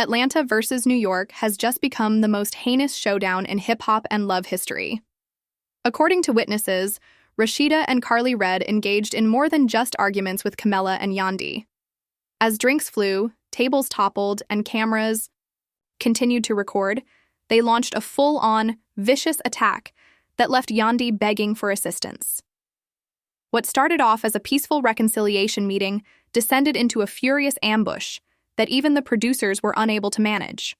Atlanta versus New York has just become the most heinous showdown in hip-hop and love history. According to witnesses, Rasheeda and Karlie engaged in more than just arguments with Kimbella and Yandy. As drinks flew, tables toppled, and cameras continued to record, they launched a full-on, vicious attack that left Yandy begging for assistance. What started off as a peaceful reconciliation meeting descended into a furious ambush that even the producers were unable to manage.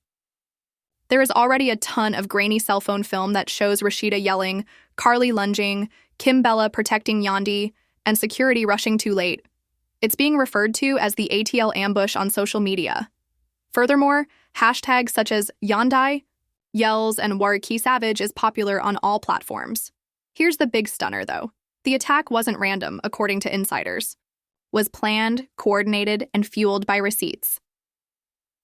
There is already a ton of grainy cell phone film that shows Rasheeda yelling, Karlie lunging, Kimbella protecting Yandy, and security rushing too late. It's being referred to as the ATL ambush on social media. Furthermore, hashtags such as Yandy, Yells, and Wariki Savage is popular on all platforms. Here's the big stunner, though. The attack wasn't random, according to insiders. Was planned, coordinated, and fueled by receipts.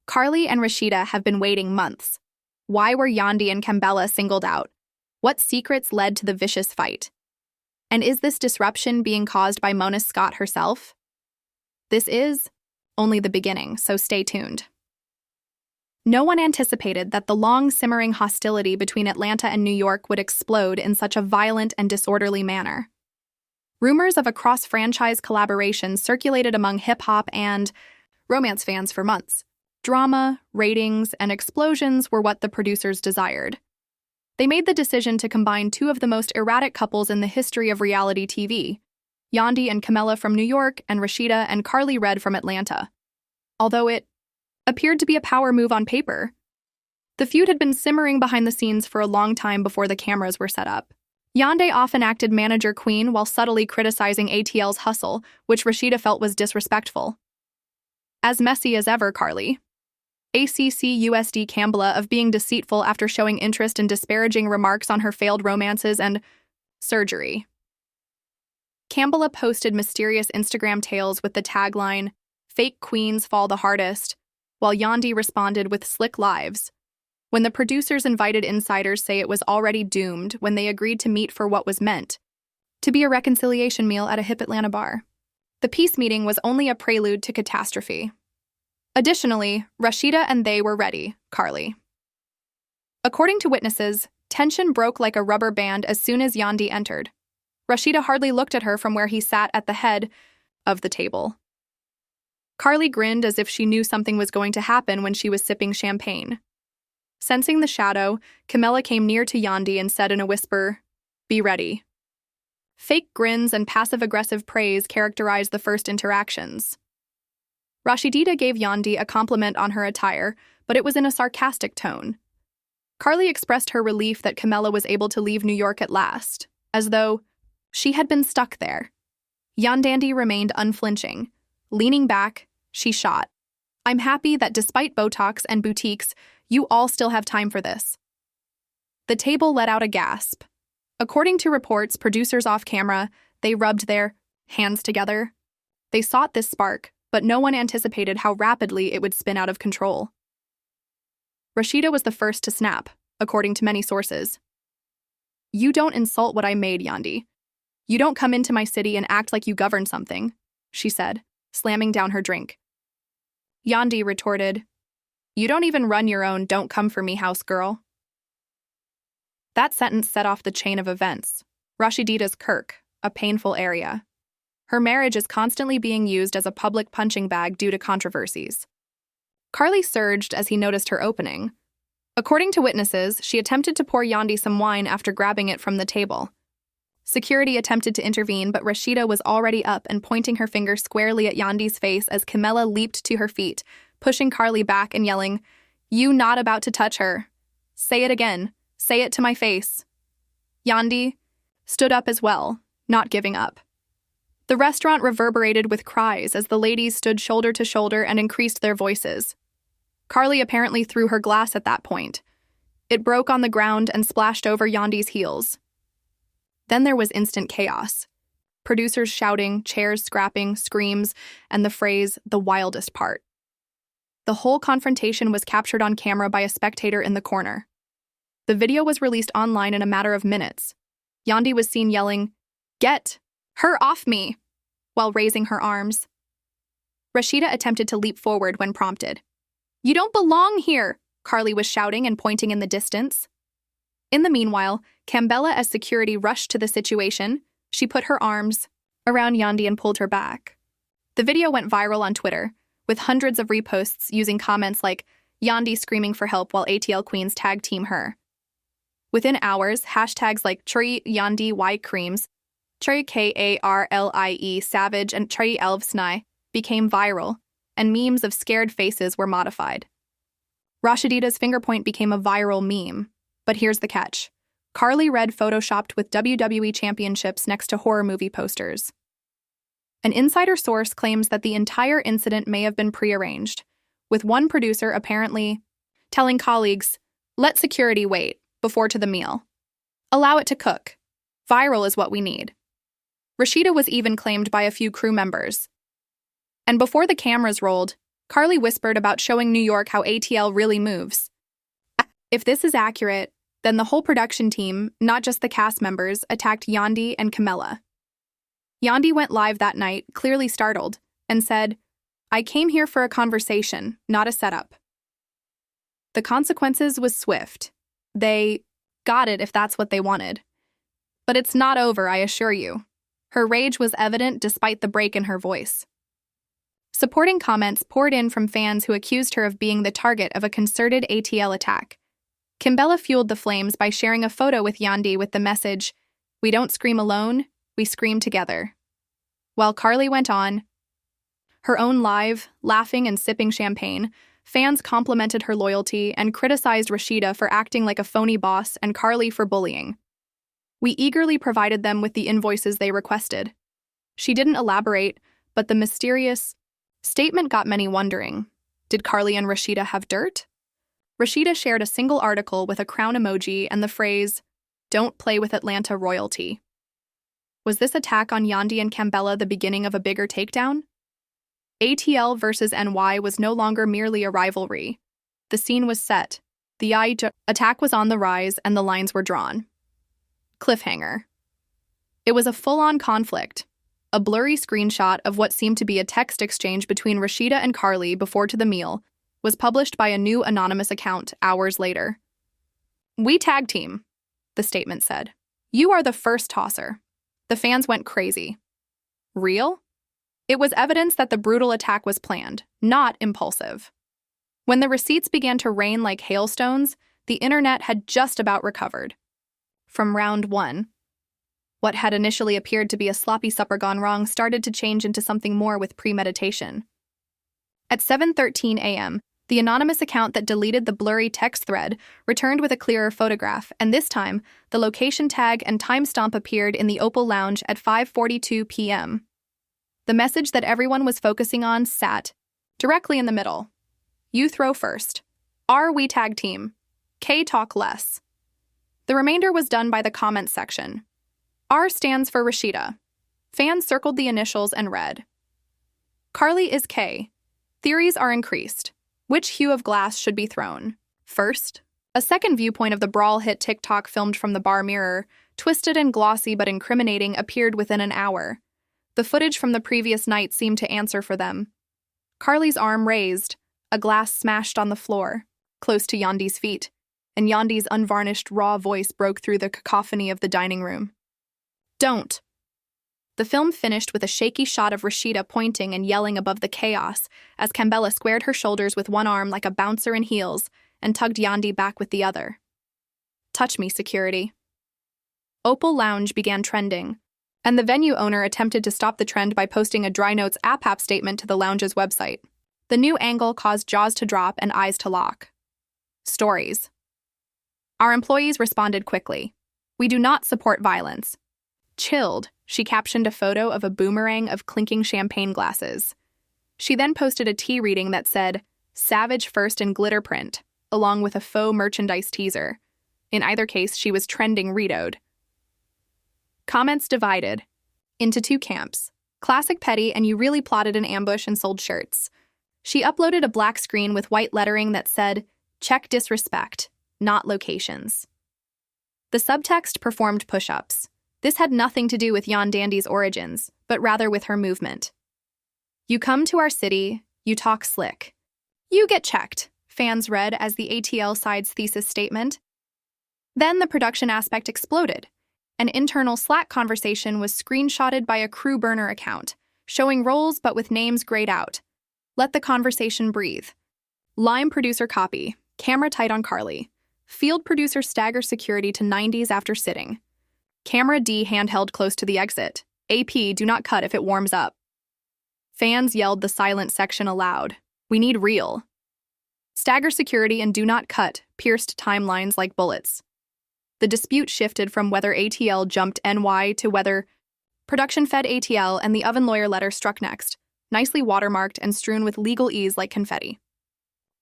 Karlie and Rasheeda have been waiting months. Why were Yandy and Kimbella singled out? What secrets led to the vicious fight? And is this disruption being caused by Mona Scott herself? This is only the beginning, so stay tuned. No one anticipated that the long-simmering hostility between Atlanta and New York would explode in such a violent and disorderly manner. Rumors of a cross-franchise collaboration circulated among hip-hop and romance fans for months. Drama, ratings, and explosions were what the producers desired. They made the decision to combine two of the most erratic couples in the history of reality TV, Yandy and Kimbella from New York and Rasheeda and Karlie from Atlanta. Although it appeared to be a power move on paper, the feud had been simmering behind the scenes for a long time before the cameras were set up. Yandy often acted manager queen while subtly criticizing ATL's hustle, which Rasheeda felt was disrespectful. As messy as ever, Karlie accused Kimbella of being deceitful after showing interest in disparaging remarks on her failed romances and surgery. Kimbella posted mysterious Instagram tales with the tagline, "Fake queens fall the hardest," while Yandy responded with slick lives. When the producers invited insiders say it was already doomed when they agreed to meet for what was meant to be a reconciliation meal at a hip Atlanta bar. The peace meeting was only a prelude to catastrophe. Additionally, Rasheeda and they were ready, Karlie. According to witnesses, tension broke like a rubber band as soon as Yandy entered. Rasheeda hardly looked at her from where he sat at the head of the table. Karlie grinned as if she knew something was going to happen when she was sipping champagne. Sensing the shadow, Kimbella came near to Yandy and said in a whisper, "Be ready." Fake grins and passive-aggressive praise characterized the first interactions. Rasheeda gave Yandy a compliment on her attire, but it was in a sarcastic tone. Karlie expressed her relief that Kimbella was able to leave New York at last, as though she had been stuck there. Yandy remained unflinching. Leaning back, she shot, "I'm happy that despite Botox and boutiques, you all still have time for this." The table let out a gasp. According to reports, producers off camera, they rubbed their hands together. They sought this spark, but no one anticipated how rapidly it would spin out of control. Rasheeda was the first to snap, according to many sources. "You don't insult what I made, Yandy. You don't come into my city and act like you govern something," she said, slamming down her drink. Yandy retorted, "You don't even run your own don't come for me house, girl." That sentence set off the chain of events. Rasheeda's Kirk, a painful area. Her marriage is constantly being used as a public punching bag due to controversies. Karlie surged as he noticed her opening. According to witnesses, she attempted to pour Yandy some wine after grabbing it from the table. Security attempted to intervene, but Rasheeda was already up and pointing her finger squarely at Yandy's face as Kimbella leaped to her feet, pushing Karlie back and yelling, "You not about to touch her. Say it again. Say it to my face." Yandy stood up as well, not giving up. The restaurant reverberated with cries as the ladies stood shoulder to shoulder and increased their voices. Karlie apparently threw her glass at that point. It broke on the ground and splashed over Yandy's heels. Then there was instant chaos. Producers shouting, chairs scrapping, screams, and the phrase, "the wildest part." The whole confrontation was captured on camera by a spectator in the corner. The video was released online in a matter of minutes. Yandy was seen yelling, "Get her off me!" while raising her arms. Rasheeda attempted to leap forward when prompted. "You don't belong here," Karlie was shouting and pointing in the distance. In the meanwhile, Kimbella, as security rushed to the situation, she put her arms around Yandy and pulled her back. The video went viral on Twitter, with hundreds of reposts using comments like, "Yandy screaming for help while ATL queens tag team her." Within hours, hashtags like Tree Yandy White Creams, Tree Karlie Savage, and Tree Elvsnai became viral, and memes of scared faces were modified. Rasheeda's finger point became a viral meme. But here's the catch. Karlie Redd photoshopped with WWE championships next to horror movie posters. An insider source claims that the entire incident may have been prearranged, with one producer apparently telling colleagues, "Let security wait before to the meal. Allow it to cook. Viral is what we need." Rasheeda was even claimed by a few crew members. And before the cameras rolled, Karlie whispered about showing New York how ATL really moves. If this is accurate, then the whole production team, not just the cast members, attacked Yandy and Kimbella. Yandy went live that night, clearly startled, and said, "I came here for a conversation, not a setup." The consequences was swift. They got it if that's what they wanted. But it's not over, I assure you. Her rage was evident despite the break in her voice. Supporting comments poured in from fans who accused her of being the target of a concerted ATL attack. Kimbella fueled the flames by sharing a photo with Yandy with the message, "We don't scream alone, we scream together." While Karlie went on her own live, laughing and sipping champagne, fans complimented her loyalty and criticized Rasheeda for acting like a phony boss and Karlie for bullying. "We eagerly provided them with the invoices they requested." She didn't elaborate, but the mysterious statement got many wondering. Did Karlie and Rasheeda have dirt? Rasheeda shared a single article with a crown emoji and the phrase, "Don't play with Atlanta royalty." Was this attack on Yandy and Kimbella the beginning of a bigger takedown? ATL versus NY was no longer merely a rivalry. The scene was set. The attack was on the rise and the lines were drawn. Cliffhanger. It was a full-on conflict. A blurry screenshot of what seemed to be a text exchange between Rasheeda and Karlie before to the meal was published by a new anonymous account hours later. "We tag team," the statement said. "You are the first tosser." The fans went crazy. Real? It was evidence that the brutal attack was planned, not impulsive. When the receipts began to rain like hailstones, the internet had just about recovered. From round one, what had initially appeared to be a sloppy supper gone wrong started to change into something more with premeditation. At 7:13 a.m., the anonymous account that deleted the blurry text thread returned with a clearer photograph, and this time, the location tag and timestamp appeared in the Opal Lounge at 5:42 p.m. The message that everyone was focusing on sat directly in the middle. "You throw first. R we tag team. K talk less." The remainder was done by the comments section. R stands for Rasheeda. Fans circled the initials and read, "Karlie is K. Theories are increased. Which hue of glass should be thrown first?" A second viewpoint of the Brawl hit TikTok filmed from the bar mirror, twisted and glossy but incriminating, appeared within an hour. The footage from the previous night seemed to answer for them. Karlie's arm raised, a glass smashed on the floor, close to Yandy's feet, and Yandy's unvarnished raw voice broke through the cacophony of the dining room. "Don't." The film finished with a shaky shot of Rasheeda pointing and yelling above the chaos as Kimbella squared her shoulders with one arm like a bouncer in heels and tugged Yandy back with the other. "Touch me, security." Opal Lounge began trending, and the venue owner attempted to stop the trend by posting a Dry Notes app statement to the lounge's website. The new angle caused jaws to drop and eyes to lock. Stories. Our employees responded quickly. "We do not support violence." Chilled, she captioned a photo of a boomerang of clinking champagne glasses. She then posted a tea reading that said, "Savage first in glitter print," along with a faux merchandise teaser. In either case, she was trending redoed. Comments divided into two camps. Classic petty and you really plotted an ambush and sold shirts. She uploaded a black screen with white lettering that said, "Check disrespect, not locations." The subtext performed push-ups. This had nothing to do with Yandy's origins, but rather with her movement. "You come to our city, you talk slick. You get checked, fans read as the ATL side's thesis statement. Then the production aspect exploded. An internal Slack conversation was screenshotted by a crew burner account, showing roles but with names grayed out. Let the conversation breathe. Lime producer copy, camera tight on Karlie. Field producer stagger security to 90s after sitting. Camera D handheld close to the exit. AP, do not cut if it warms up. Fans yelled the silent section aloud. We need real. Stagger security and do not cut pierced timelines like bullets. The dispute shifted from whether ATL jumped NY to whether production fed ATL, and the oven lawyer letter struck next, nicely watermarked and strewn with legal ease like confetti.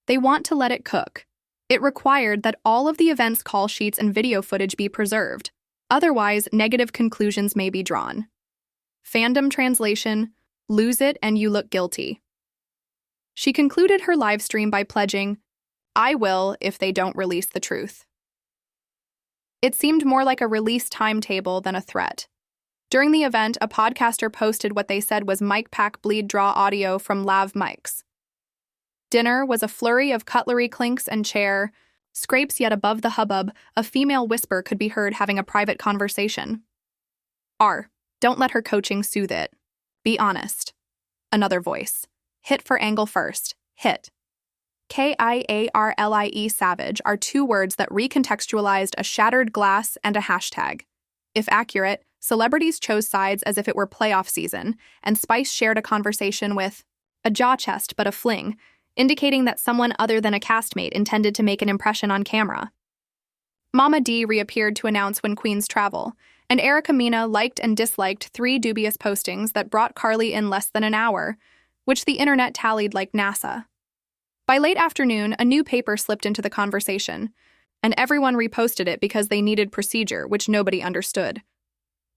They want to let it cook. It required that all of the event's call sheets and video footage be preserved. Otherwise, negative conclusions may be drawn. Fandom translation, lose it and you look guilty. She concluded her live stream by pledging, I will if they don't release the truth. It seemed more like a release timetable than a threat. During the event, a podcaster posted what they said was mic pack bleed draw audio from lav mics. Dinner was a flurry of cutlery clinks and chair scrapes, yet above the hubbub, a female whisper could be heard having a private conversation. Don't let her coaching soothe it. Be honest. Another voice. Hit for angle first. Hit. KIARLIE savage are two words that recontextualized a shattered glass and a hashtag. If accurate, celebrities chose sides as if it were playoff season, and Spice shared a conversation with a jaw chest but a fling, indicating that someone other than a castmate intended to make an impression on camera. Mama D reappeared to announce when queens travel, and Erica Mena liked and disliked 3 dubious postings that brought Karlie in less than an hour, which the internet tallied like NASA. By late afternoon, a new paper slipped into the conversation, and everyone reposted it because they needed procedure, which nobody understood.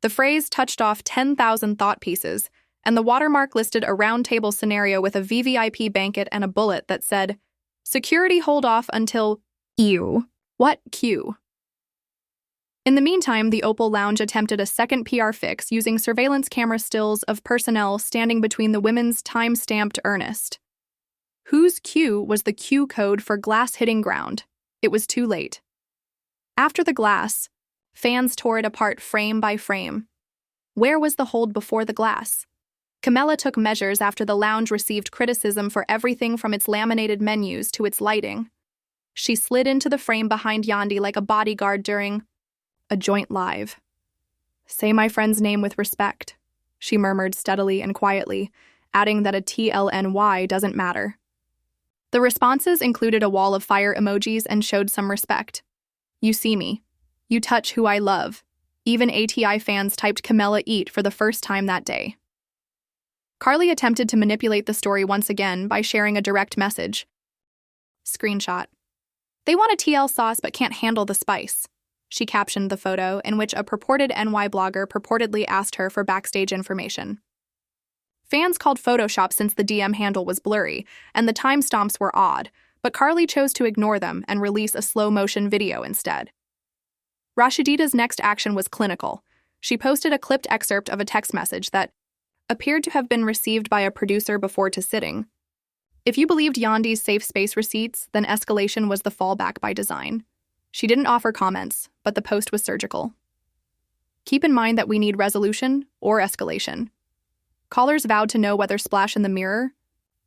The phrase touched off 10,000 thought pieces, and the watermark listed a round-table scenario with a VVIP banquet and a bullet that said, security hold off until ew. What Q? In the meantime, the Opal Lounge attempted a second PR fix using surveillance camera stills of personnel standing between the women's time-stamped earnest. Whose Q was the Q code for glass hitting ground? It was too late. After the glass, fans tore it apart frame by frame. Where was the hold before the glass? Kimbella took measures after the lounge received criticism for everything from its laminated menus to its lighting. She slid into the frame behind Yandy like a bodyguard during a joint live. Say my friend's name with respect, she murmured steadily and quietly, adding that a TLNY doesn't matter. The responses included a wall of fire emojis and showed some respect. You see me. You touch who I love. Even ATI fans typed Kimbella eat for the first time that day. Karlie attempted to manipulate the story once again by sharing a direct message. Screenshot. They want a TL sauce but can't handle the spice. She captioned the photo, in which a purported NY blogger purportedly asked her for backstage information. Fans called Photoshop since the DM handle was blurry, and the timestamps were odd, but Karlie chose to ignore them and release a slow-motion video instead. Rasheeda's next action was clinical. She posted a clipped excerpt of a text message that appeared to have been received by a producer before to sitting. If you believed Yandy's safe space receipts, then escalation was the fallback by design. She didn't offer comments, but the post was surgical. Keep in mind that we need resolution or escalation. Callers vowed to know whether Splash in the Mirror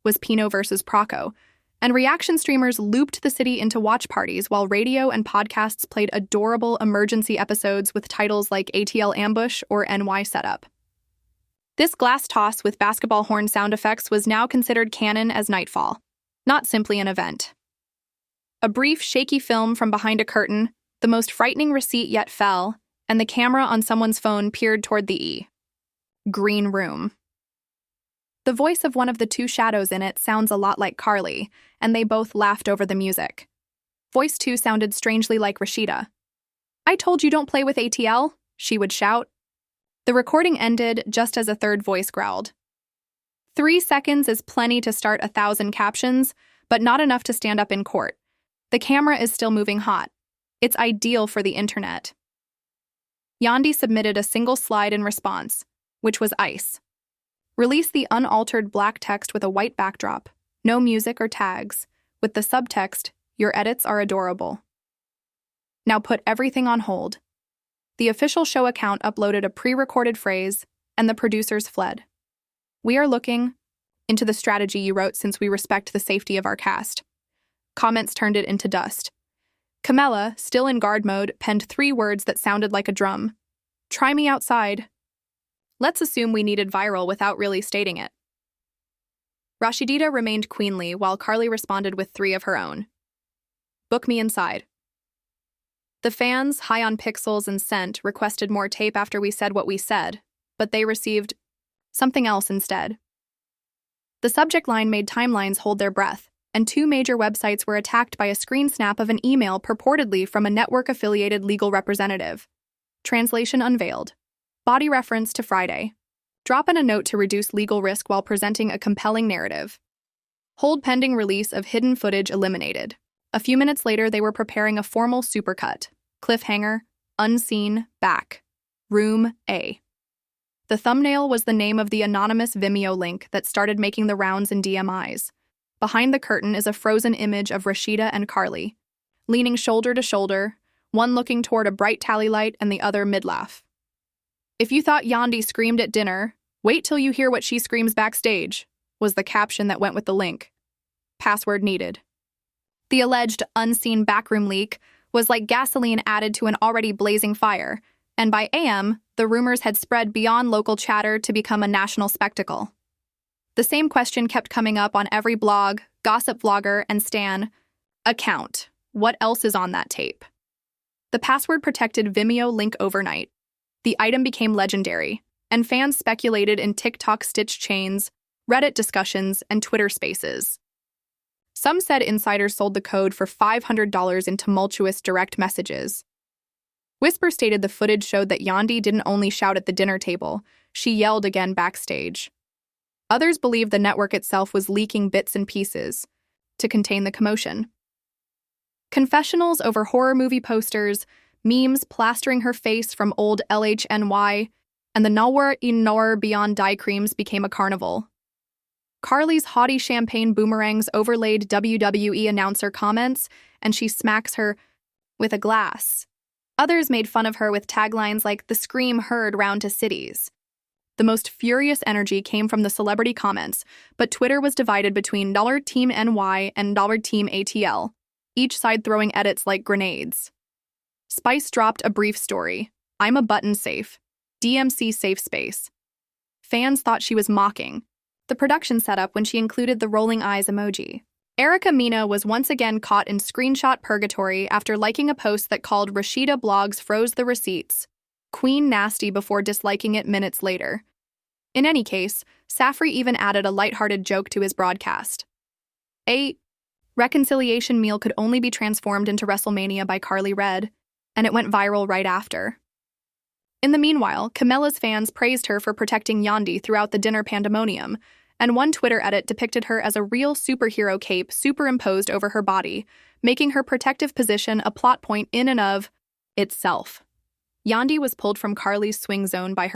was Pino versus Proco, and reaction streamers looped the city into watch parties while radio and podcasts played adorable emergency episodes with titles like ATL Ambush or NY Setup. This glass toss with basketball horn sound effects was now considered canon as Nightfall, not simply an event. A brief, shaky film from behind a curtain, the most frightening receipt yet fell, and the camera on someone's phone peered toward the E. Green room. The voice of one of the two shadows in it sounds a lot like Karlie, and they both laughed over the music. Voice 2 sounded strangely like Rasheeda. I told you don't play with ATL, she would shout. The recording ended just as a third voice growled. 3 seconds is plenty to start 1,000 captions, but not enough to stand up in court. The camera is still moving hot. It's ideal for the internet. Yandy submitted a single slide in response, which was ice. Release the unaltered black text with a white backdrop, no music or tags, with the subtext, "Your edits are adorable. Now put everything on hold." The official show account uploaded a pre-recorded phrase, and the producers fled. "We are looking into the strategy you wrote since we respect the safety of our cast." Comments turned it into dust. Kimbella, still in guard mode, penned 3 words that sounded like a drum. "Try me outside." Let's assume we needed viral without really stating it. Rasheeda remained queenly while Karlie responded with 3 of her own. "Book me inside." The fans, high on pixels and scent, requested more tape after we said what we said, but they received something else instead. The subject line made timelines hold their breath, and 2 major websites were attacked by a screen snap of an email purportedly from a network-affiliated legal representative. Translation unveiled. Body reference to Friday. Drop in a note to reduce legal risk while presenting a compelling narrative. Hold pending release of hidden footage eliminated. A few minutes later, they were preparing a formal supercut. Cliffhanger, unseen, back. Room A. The thumbnail was the name of the anonymous Vimeo link that started making the rounds in DMIs. Behind the curtain is a frozen image of Rasheeda and Karlie, leaning shoulder to shoulder, one looking toward a bright tally light and the other mid-laugh. "If you thought Yandy screamed at dinner, wait till you hear what she screams backstage," was the caption that went with the link. Password needed. The alleged unseen backroom leak was like gasoline added to an already blazing fire, and by AM, the rumors had spread beyond local chatter to become a national spectacle. The same question kept coming up on every blog, gossip vlogger, and stan account. What else is on that tape? The password-protected Vimeo link overnight. The item became legendary, and fans speculated in TikTok stitch chains, Reddit discussions, and Twitter spaces. Some said insiders sold the code for $500 in tumultuous direct messages. Whisper stated the footage showed that Yandy didn't only shout at the dinner table, she yelled again backstage. Others believed the network itself was leaking bits and pieces to contain the commotion. Confessionals over horror movie posters, memes plastering her face from old LHNY, and the Nowhere in Nowhere Beyond dye creams became a carnival. Karlie's haughty champagne boomerangs overlaid WWE announcer comments, and she smacks her with a glass. Others made fun of her with taglines like "the scream heard round to cities." The most furious energy came from the celebrity comments, but Twitter was divided between $Team NY and $Team ATL, each side throwing edits like grenades. Spice dropped a brief story. "I'm a button safe. DMC safe space." Fans thought she was mocking the production setup when she included the rolling eyes emoji. Erica Mena was once again caught in screenshot purgatory after liking a post that called Rasheeda Blogs froze the receipts Queen Nasty before disliking it minutes later. In any case, Safri even added a lighthearted joke to his broadcast. A reconciliation meal could only be transformed into WrestleMania by Karlie Redd, and it went viral right after. In the meanwhile, Kimbella's fans praised her for protecting Yandy throughout the dinner pandemonium, and one Twitter edit depicted her as a real superhero cape superimposed over her body, making her protective position a plot point in and of itself. Yandy was pulled from Karlie's swing zone by her